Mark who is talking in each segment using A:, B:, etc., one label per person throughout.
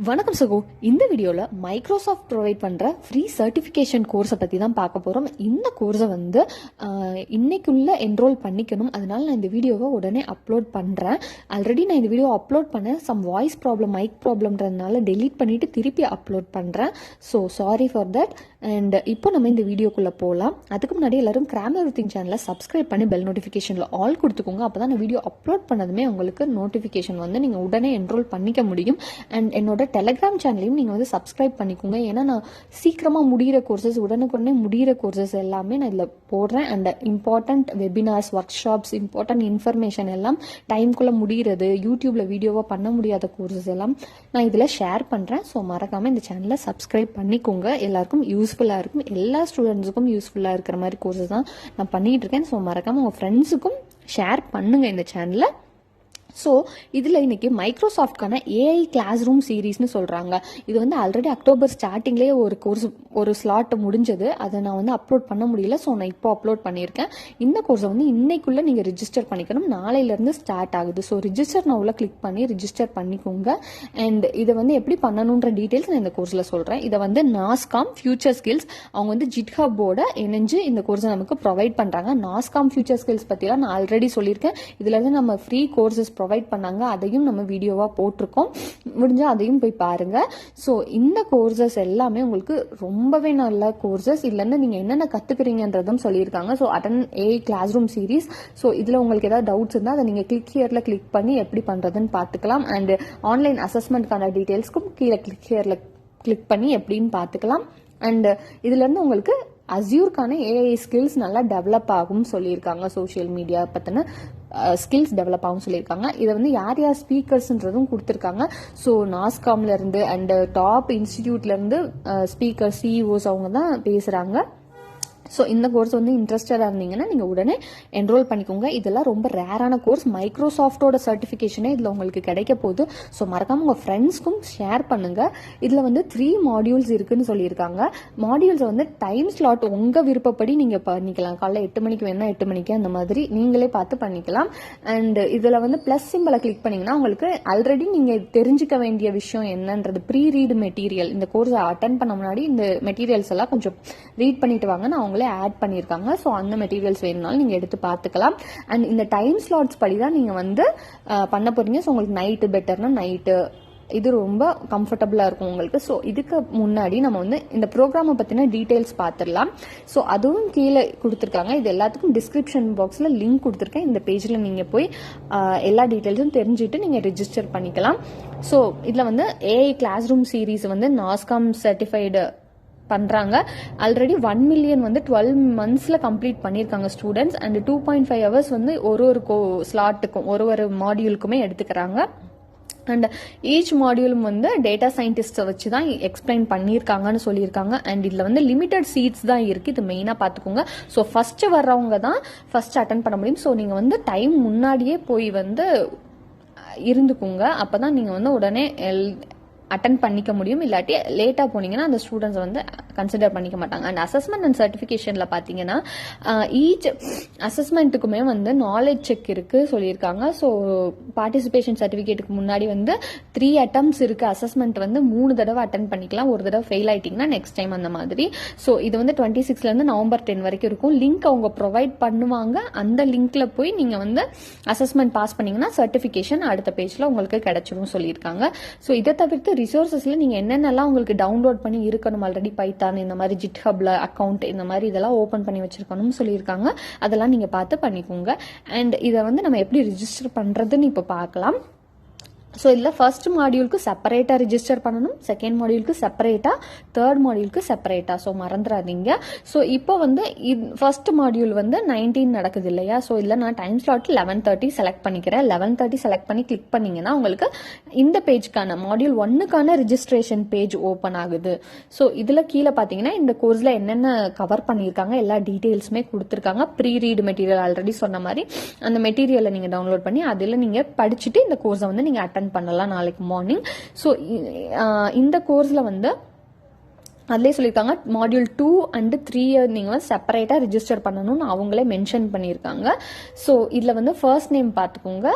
A: வணக்கம் சகோ. இந்த வீடியோவில் மைக்ரோசாஃப்ட் ப்ரொவைட் பண்ணுற ஃப்ரீ சர்டிஃபிகேஷன் கோர்ஸை பற்றி தான் பார்க்க போகிறோம். இந்த கோர்ஸை வந்து இன்னைக்குள்ளே என்ரோல் பண்ணிக்கணும். அதனால் நான் இந்த வீடியோவை உடனே அப்லோட் பண்ணுறேன். ஆல்ரெடி நான் இந்த வீடியோ அப்லோட் பண்ணேன். சம் வாய்ஸ் ப்ராப்ளம், மைக் ப்ராப்ளம்ன்றதுனால டெலீட் பண்ணிவிட்டு திருப்பி அப்லோட் பண்ணுறேன். So sorry for that. And இப்போ நம்ம இந்த வீடியோக்குள்ளே போகலாம். அதுக்கு முன்னாடி எல்லாரும் கிராம் எவ்ரிதிங் சேனலை சப்ஸ்கிரைப் பண்ணி பெல் நோட்டிஃபிகேஷனில் ஆல் கொடுத்துக்கோங்க. அப்போ தான் நான் வீடியோ அப்லோட் பண்ணதுமே உங்களுக்கு நோட்டிஃபிகேஷன் வந்து நீங்கள் உடனே என்ரோல் பண்ணிக்க முடியும். அண்ட் என்னோட டெலிகிராம் சேனலையும் நீங்கள் வந்து சப்ஸ்கிரைப் பண்ணிக்கோங்க. ஏன்னா நான் சீக்கிரமாக முடிகிற கோர்சஸ், உடனுக்குடனே முடிகிற கோர்சஸ் எல்லாமே நான் இதில் போடுறேன். And important webinars, work shops, important information எல்லாம் டைம்குள்ளே முடிகிறது, யூடியூப்பில் வீடியோவாக பண்ண முடியாத கோர்சஸ் எல்லாம் நான் இதில் ஷேர் பண்ணுறேன். ஸோ மறக்காமல் இந்த சேனலை சப்ஸ்கிரைப் பண்ணிக்கோங்க. எல்லாருக்கும் யூஸ்ஃபுல்லாக இருக்கும். எல்லா ஸ்டூடெண்ட்ஸுக்கும் யூஸ்ஃபுல்லாக இருக்கிற மாதிரி கோர்சஸ் தான் நான் பண்ணிகிட்டு இருக்கேன். ஸோ மறக்காமல் உங்கள் ஃப்ரெண்ட்ஸுக்கும் ஷேர் பண்ணுங்கள் இந்த சேனலை. ஸோ இதில் இன்னைக்கு மைக்ரோசாஃப்ட்கான ஏஐ கிளாஸ் ரூம் சீரீஸ்னு சொல்கிறாங்க. இது வந்து ஆல்ரெடி அக்டோபர் ஸ்டார்டிங்லேயே ஒரு ஸ்லாட் முடிஞ்சது. அதை நான் வந்து அப்லோட் பண்ண முடியல. ஸோ நான் இப்போ அப்லோட் பண்ணியிருக்கேன். இந்த கோர்ஸை வந்து இன்னைக்குள்ளே நீங்கள் ரிஜிஸ்டர் பண்ணிக்கணும். நாளையிலேருந்து ஸ்டார்ட் ஆகுது. ஸோ ரிஜிஸ்டர் நான் உள்ள கிளிக் பண்ணி ரிஜிஸ்டர் பண்ணிக்கோங்க. அண்ட் இதை வந்து எப்படி பண்ணணுன்ற டீட்டெயில்ஸ் நான் இந்த கோர்ஸில் சொல்கிறேன். இதை வந்து நாஸ்காம் ஃபியூச்சர் ஸ்கில்ஸ் அவங்க வந்து ஜிட்ஹப்போட இணைஞ்சு இந்த கோர்ஸை நமக்கு ப்ரொவைட் பண்ணுறாங்க. நாஸ்காம் ஃபியூச்சர் ஸ்கில்ஸ் பற்றிலாம் நான் ஆல்ரெடி சொல்லியிருக்கேன். இதில் இருந்து நம்ம ஃப்ரீ கோர்சஸ் ப்ரொவைட் பண்ணாங்க. அதையும் நம்ம வீடியோவாக போட்டிருக்கோம். முடிஞ்சால் அதையும் போய் பாருங்க. ஸோ இந்த கோர்சஸ் எல்லாமே உங்களுக்கு ரொம்பவே நல்ல கோர்சஸ். இதுலேருந்து நீங்கள் என்னென்ன கற்றுக்குறீங்கன்றதும் சொல்லியிருக்காங்க. So attend AI class room series. So இதில் உங்களுக்கு ஏதாவது டவுட்ஸ் இருந்தால் அதை நீங்கள் கிளிக் ஹியரில் கிளிக் பண்ணி எப்படி பண்ணுறதுன்னு பார்த்துக்கலாம். அண்ட் ஆன்லைன் அசஸ்மெண்ட்கான டீட்டெயில்ஸ்க்கும் கீழே கிளிக் ஹியரில் கிளிக் பண்ணி எப்படின்னு பார்த்துக்கலாம். அண்ட் இதுலேருந்து உங்களுக்கு அஸ்யூர்க்கான ஏஐ ஸ்கில்ஸ் நல்லா டெவலப் ஆகும் சொல்லியிருக்காங்க. சோஷியல் மீடியா பற்றின ஸ்கில்ஸ் டெவலப் ஆகும் சொல்லியிருக்காங்க. இதை வந்து யார் யார் ஸ்பீக்கர்ஸ்ன்றதும் கொடுத்துருக்காங்க. ஸோ நாஸ்காம்ல இருந்து அண்ட் டாப் இன்ஸ்டிடியூட்ல இருந்து ஸ்பீக்கர், சிஇஓஸ் அவங்க தான் பேசுறாங்க. ஸோ இந்த கோர்ஸ் வந்து இன்ட்ரெஸ்டடாக இருந்தீங்கன்னா நீங்கள் உடனே என்ரோல் பண்ணிக்கோங்க. இதெல்லாம் ரொம்ப ரேரான கோர்ஸ். மைக்ரோசாஃப்டோட சர்டிஃபிகேஷனே இதில் உங்களுக்கு கிடைக்க போகுது. ஸோ மறக்காமல் உங்கள் ஃப்ரெண்ட்ஸ்க்கும் ஷேர் பண்ணுங்கள். இதில் வந்து 3 மாடியூல்ஸ் இருக்குன்னு சொல்லியிருக்காங்க. மாடியூல்ஸை வந்து டைம் ஸ்லாட் உங்கள் விருப்பப்படி நீங்கள் பண்ணிக்கலாம். காலைல 8 மணிக்கு வேணா 8 மணிக்கு அந்த மாதிரி நீங்களே பார்த்து பண்ணிக்கலாம். அண்ட் இதில் வந்து ப்ளஸ் சிம்பிளை கிளிக் பண்ணிங்கன்னா உங்களுக்கு ஆல்ரெடி நீங்கள் தெரிஞ்சுக்க வேண்டிய விஷயம் என்னன்றது ப்ரீ ரீடு மெட்டீரியல். இந்த கோர்ஸை அட்டன் பண்ண முன்னாடி இந்த மெட்டீரியல்ஸ் எல்லாம் கொஞ்சம் ரீட் பண்ணிட்டு வாங்க. நான் ஆட் பண்ணியிருக்காங்க. ஸோ அந்த மெட்டீரியல்ஸ் வேணும்னாலும் நீங்கள் எடுத்து பார்த்துக்கலாம். அண்ட் இந்த டைம் ஸ்லாட்ஸ் படி தான் நீங்கள் வந்து பண்ண போறீங்க. ஸோ உங்களுக்கு நைட்டு பெட்டர்னா நைட்டு இது ரொம்ப கம்ஃபர்டபுளாக இருக்கும் உங்களுக்கு. ஸோ இதுக்கு முன்னாடி நம்ம வந்து இந்த ப்ரோக்ராமை பற்றின டீட்டெயில்ஸ் பார்த்துடலாம். ஸோ அதுவும் கீழே கொடுத்துருக்காங்க. இது எல்லாத்துக்கும் டிஸ்கிரிப்ஷன் பாக்ஸில் லிங்க் கொடுத்துருக்கேன். இந்த பேஜில் நீங்கள் போய் எல்லா டீட்டெயில்ஸும் தெரிஞ்சுட்டு நீங்கள் ரிஜிஸ்டர் பண்ணிக்கலாம். ஸோ இதில் வந்து ஏஐ கிளாஸ் ரூம் சீரீஸ் வந்து நாஸ்காம் சர்டிஃபைடு பண்றாங்க. ஆல்ரெடி 1 மில்லியன் வந்து 12 மந்த்ஸ்ல கம்ப்ளீட் பண்ணியிருக்காங்க ஸ்டூடெண்ட்ஸ். அண்ட் 2.5 ஹவர்ஸ் வந்து ஒரு ஸ்லாட்டுக்கும் ஒரு மாடியூலுக்குமே எடுத்துக்கிறாங்க. அண்ட் ஈச் மாடியூலும் வந்து டேட்டா சயின்டிஸ்ட்டை வச்சு தான் எக்ஸ்பிளைன் பண்ணியிருக்காங்கன்னு சொல்லியிருக்காங்க. அண்ட் இதில் வந்து லிமிடெட் சீட்ஸ் தான் இருக்குது. இது மெயினாக பார்த்துக்கோங்க. ஸோ ஃபர்ஸ்ட் வர்றவங்க தான் ஃபர்ஸ்ட் அட்டன் பண்ண முடியும். ஸோ நீங்கள் வந்து டைம் முன்னாடியே போய் வந்து இருந்துக்குங்க. அப்போ தான் நீங்கள் வந்து உடனே அட்டன் பண்ணிக்க முடியும். இல்லாட்டி லேட்டாக போனீங்கன்னா அந்த ஸ்டூடெண்ட்ஸ் வந்து கன்சிடர் பண்ணிக்க மாட்டாங்க. அண்ட் அசஸ்மெண்ட் அண்ட் சர்டிஃபிகேஷனில் பார்த்தீங்கன்னா ஈச் அசஸ்மெண்ட்டுக்குமே வந்து நாலேஜ் செக் இருக்கு சொல்லியிருக்காங்க. ஸோ பார்ட்டிசிபேஷன் சர்டிஃபிகேட்டுக்கு முன்னாடி வந்து 3 அட்டம்ப்ஸ் இருக்கு. அசஸ்மெண்ட் வந்து 3 தடவை அட்டன் பண்ணிக்கலாம். ஒரு தடவை ஃபெயில் ஆயிட்டீங்கன்னா நெக்ஸ்ட் டைம் அந்த மாதிரி. ஸோ இது வந்து 26லேருந்து நவம்பர் 10 வரைக்கும் இருக்கும். லிங்க் அவங்க ப்ரொவைட் பண்ணுவாங்க. அந்த லிங்க்ல போய் நீங்கள் வந்து அசஸ்மெண்ட் பாஸ் பண்ணீங்கன்னா சர்டிஃபிகேஷன் அடுத்த பேஜ்ல உங்களுக்கு கிடைச்சிரும் சொல்லியிருக்காங்க. ஸோ இதை தவிர்த்து ரிசோர்சஸ்ல நீங்க என்னென்னலாம் உங்களுக்கு டவுன்லோட் பண்ணி இருக்கணும், ஆல்ரெடி பைத்தான் இந்த மாதிரி ஜிட்ஹப்ல அக்கௌண்ட் இந்த மாதிரி இதெல்லாம் ஓபன் பண்ணி வச்சிருக்கணும்னு சொல்லியிருக்காங்க. அதெல்லாம் நீங்க பார்த்து பண்ணிக்கோங்க. அண்ட் இதை வந்து நம்ம எப்படி ரிஜிஸ்டர் பண்றதுன்னு இப்போ பார்க்கலாம். ஸோ இதில் ஃபர்ஸ்ட் மாடியூலுக்கு செப்பரேட்டாக ரிஜிஸ்டர் பண்ணணும், செகண்ட் மாடியூலுக்கு செப்பரேட்டாக, தேர்ட் மாடியூலுக்கு செப்பரேட்டாக. ஸோ மறந்துடாதீங்க. ஸோ இப்போ வந்து ஃபர்ஸ்ட் மாடியூல் வந்து 19 நடக்குது இல்லையா? ஸோ இதில் நான் டைம் ஸ்லாட் 11:30 செலக்ட் பண்ணிக்கிறேன். 11:30 செலக்ட் பண்ணி கிளிக் பண்ணீங்கன்னா உங்களுக்கு இந்த பேஜ்க்கான மாடியூல் 1க்கான ரிஜிஸ்ட்ரேஷன் பேஜ் ஓப்பன் ஆகுது. ஸோ இதில் கீழே பார்த்தீங்கன்னா இந்த கோர்ஸில் என்னென்ன கவர் பண்ணியிருக்காங்க எல்லா டீட்டெயில்ஸுமே கொடுத்துருக்காங்க. ப்ரீ ரீடு மெட்டீரியல் ஆல்ரெடி சொன்ன மாதிரி அந்த மெட்டீரியலை நீங்கள் டவுன்லோட் பண்ணி அதில் நீங்கள் படிச்சுட்டு இந்த கோர்ஸை வந்து நீங்கள் அட்டன் பண்ணலாம் நாளைக்கு மார்னிங். ஸோ இந்த கோர்ஸ்ல வந்து அதிலே சொல்லியிருக்காங்க மாடியூல் 2 அண்ட் 3 நீங்கள் வந்து செப்பரேட்டாக ரிஜிஸ்டர் பண்ணணும்னு அவங்களே மென்ஷன் பண்ணியிருக்காங்க. ஸோ இதில் வந்து ஃபர்ஸ்ட் நேம் பார்த்துக்கோங்க,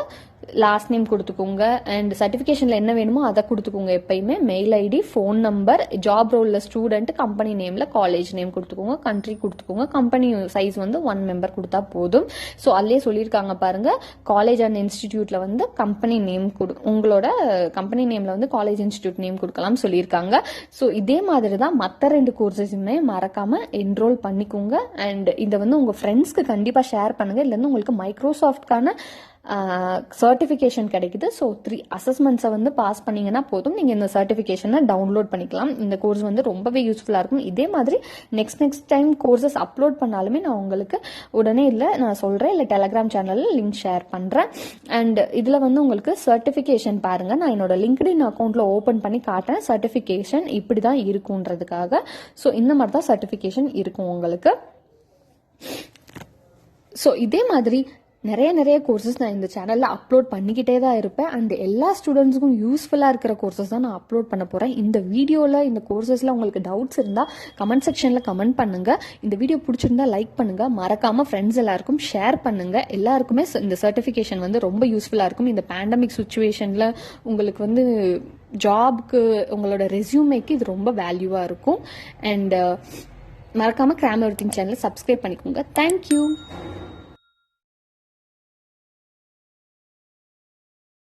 A: லாஸ்ட் நேம் கொடுத்துக்கோங்க. அண்ட் சர்டிஃபிகேஷனில் என்ன வேணுமோ அதை கொடுத்துக்கோங்க. எப்பயுமே mail ID, phone number, job ரோலில் ஸ்டூடெண்ட், கம்பெனி நேமில் காலேஜ் நேம் கொடுத்துக்கோங்க, கண்ட்ரி கொடுத்துக்கோங்க. கம்பெனி சைஸ் வந்து 1 மெம்பர் கொடுத்தா போதும். ஸோ அதிலே சொல்லியிருக்காங்க பாருங்க, காலேஜ் அண்ட் இன்ஸ்டிடியூட்ல வந்து கம்பெனி நேம் உங்களோட கம்பெனி நேம்ல வந்து காலேஜ் இன்ஸ்டிடியூட் நேம் கொடுக்கலாம் சொல்லியிருக்காங்க. ஸோ இதே மாதிரி தான் மற்ற 2 கோர்சஸுமே மறக்காம என்ரோல் பண்ணிக்கோங்க. அண்ட் இதை வந்து உங்க ஃப்ரெண்ட்ஸ்க்கு கண்டிப்பாக ஷேர் பண்ணுங்க. இல்லைன்னா உங்களுக்கு மைக்ரோசாஃப்ட்கான சர்டிஃபிகேஷன் கிடைக்குது. ஸோ 3 அசஸ்மெண்ட்ஸை வந்து பாஸ் பண்ணீங்கன்னா போதும், நீங்கள் இந்த சர்டிஃபிகேஷனை டவுன்லோட் பண்ணிக்கலாம். இந்த கோர்ஸ் வந்து ரொம்பவே யூஸ்ஃபுல்லாக இருக்கும். இதே மாதிரி நெக்ஸ்ட் டைம் கோர்சஸ் அப்லோட் பண்ணாலுமே நான் உங்களுக்கு உடனே இல்லை நான் சொல்கிறேன், இல்லை டெலகிராம் சேனலில் லிங்க் ஷேர் பண்ணுறேன். அண்ட் இதில் வந்து உங்களுக்கு சர்டிஃபிகேஷன் பாருங்கள், நான் என்னோட லிங்க்டின் அக்கௌண்ட்டில் ஓப்பன் பண்ணி காட்டுறேன். சர்டிஃபிகேஷன் இப்படி தான் இருக்குன்றதுக்காக. ஸோ இந்த மாதிரி தான் சர்டிஃபிகேஷன் இருக்கும் உங்களுக்கு. ஸோ இதே மாதிரி நிறைய கோர்சஸ் நான் இந்த சேனலில் அப்லோட் பண்ணிக்கிட்டே தான் இருப்பேன். அண்ட் எல்லா ஸ்டூடெண்ட்ஸுக்கும் யூஸ்ஃபுல்லாக இருக்கிற கோர்சஸ் தான் நான் அப்லோட் பண்ண போகிறேன். இந்த வீடியோவில் இந்த கோர்சஸில் உங்களுக்கு டவுட்ஸ் இருந்தால் கமெண்ட் செக்ஷனில் கமெண்ட் பண்ணுங்கள். இந்த வீடியோ பிடிச்சிருந்தா லைக் பண்ணுங்கள். மறக்காமல் ஃப்ரெண்ட்ஸ் எல்லாருக்கும் ஷேர் பண்ணுங்கள். எல்லாருக்குமே இந்த சர்டிஃபிகேஷன் வந்து ரொம்ப யூஸ்ஃபுல்லாக இருக்கும். இந்த பேண்டமிக் சுச்சுவேஷனில் உங்களுக்கு வந்து ஜாப்க்கு, உங்களோட ரெஸ்யூமேக்கு இது ரொம்ப வேல்யூவாக இருக்கும். அண்ட் மறக்காமல் கிராம் எவ்ரிதிங் சேனலை சப்ஸ்கிரைப் பண்ணிக்கோங்க. தேங்க்யூ.